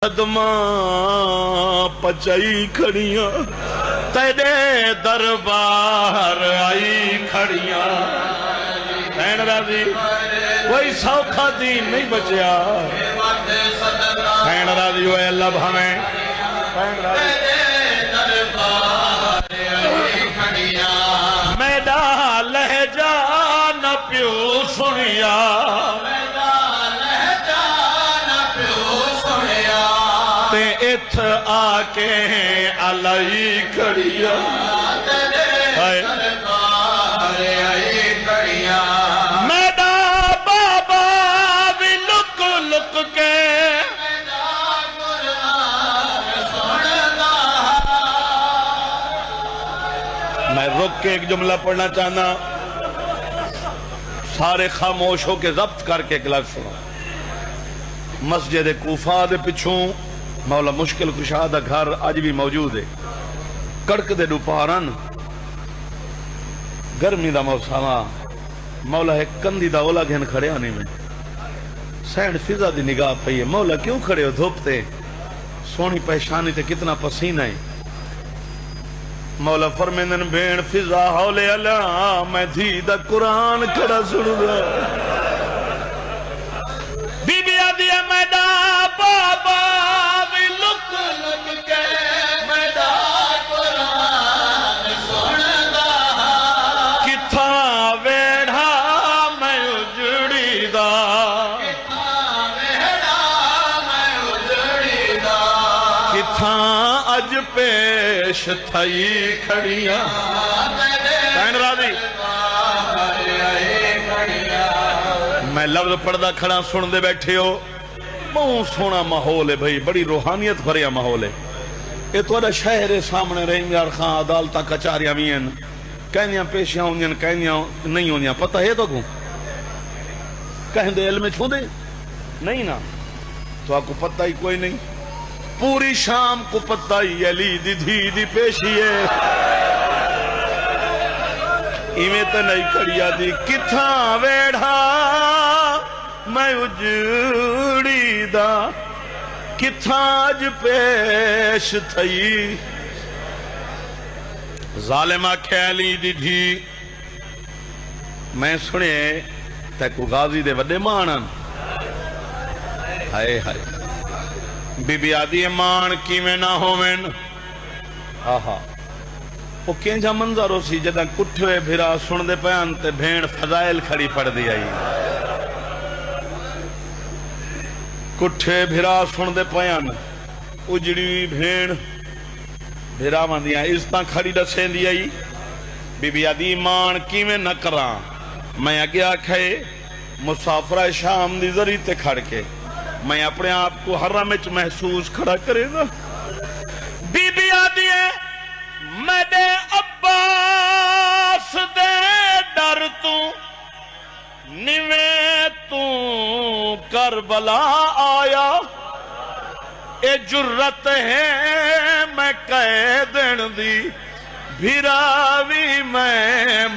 قدماں پچائی کھڑیاں تیرے دربار آئی کھڑیاں بہن راضی کوئی سوکھا دین نہیں بچیا بہن راضی ہوئے اللہ بھامیں بہن راضی میڈا لہجہ نہ پیو سنیا تے اتھ آکے علائی کھڑیا میڈا بابا بھی لک لک کے میں رک کے ایک جملہ پڑھنا چاہنا سارے خاموش ہو کے ضبط کر کے ایک لفظ سنو مسجد کوفہ دے پچھوں مولا مشکل کشا دا گھر آج بھی موجود ہے کڑک دے دوپہرن گرمی دا موسما مولا ہے کندی دا اولا گھن کھڑے آنے میں سینڈ فضا دی نگاہ پئی ہے مولا کیوں کھڑے ہو دھوپتے سونی پہشانی تے کتنا پسینہ ہے مولا فرمیندن بین فضا حولے اللہ میں دھی دا قرآن کھڑا سنو دا بی بی آدھی ہے میڈا بابا بھی لک لک کے میڈا قرآن سندا کتھا ویڑھا میں اجڑی دا کتھا اج پیش تھائی کھڑیاں بہن راضی میں لفظ پڑھدا کھڑا سن دے بیٹھے ہو بہت سونا ماحول ہے بھائی بڑی روحانیت بھریا ماحول ہے یہ تو شہر سامنے رہیں یار خان عدالتہ کچاریاں بھی ہیں کہنیاں پیشیاں ہوں گی کہنیاں نہیں ہوں گی پتہ ہے تو کوں کہیں دے علم چھو دے نہیں نا تو آپ کو پتہ ہی کوئی نہیں پوری شام کو پتہ ہی علی دی دھی دی پیشی ہے ایمیں تے نہیں کھڑیا دی کتھا ویڑھا میں اجڑی دا کتھا اج پیش تھئی ظالمہ کھیلی دی دھی میں سنے تے کو غازی دے وڈے مانن ہائے ہائے بی بی آدھی مان کی میں نہ ہومن آہا وہ کینجا منظر ہو سی جدہ کٹھوے بھرا سن دے پیان تے بھین فضائل کھڑی پڑ دی آئی کٹھے بھرا سن دے پیان اجڑی بھین بھرا من دیا اس تا کھڑی ڈسیں دی آئی بی بی آدھی مان کی میں نہ کران میں اگیا کھائے مسافرہ شام دی ذریع تے کھڑ کے میں اپنے آپ کو حرم وچ محسوس کھڑا کرے گا بی بی آدھی ہے میرے عباس دے ڈر تو نوے تو کربلا آیا اے جرت ہے میں کہہ دن دی بھراوی میں